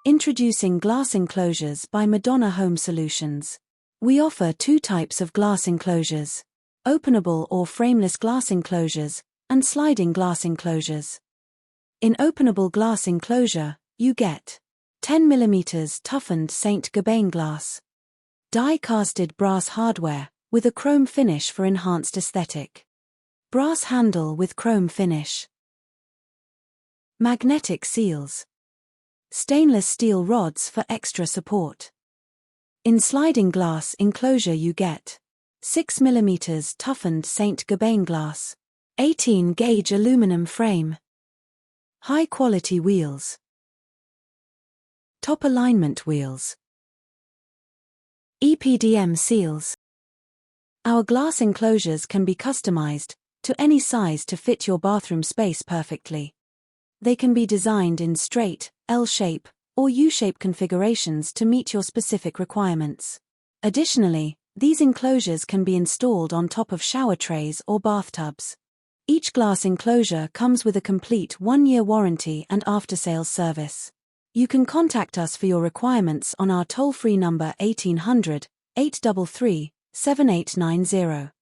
Introducing Glass Enclosures by Madonna Home Solutions. We offer two types of glass enclosures: openable or frameless glass enclosures, and sliding glass enclosures. In openable glass enclosure, you get 10 mm toughened Saint-Gobain glass, die-casted brass hardware, with a chrome finish for enhanced aesthetic, brass handle with chrome finish, magnetic seals, stainless steel rods for extra support. In sliding glass enclosure you get 6 mm toughened Saint-Gobain glass, 18-gauge aluminum frame, high-quality wheels, top alignment wheels, EPDM seals. Our glass enclosures can be customized to any size to fit your bathroom space perfectly. They can be designed in straight, L-shape, or U-shape configurations to meet your specific requirements. Additionally, these enclosures can be installed on top of shower trays or bathtubs. Each glass enclosure comes with a complete 1-year warranty and after-sales service. You can contact us for your requirements on our toll-free number 1800 833 7890.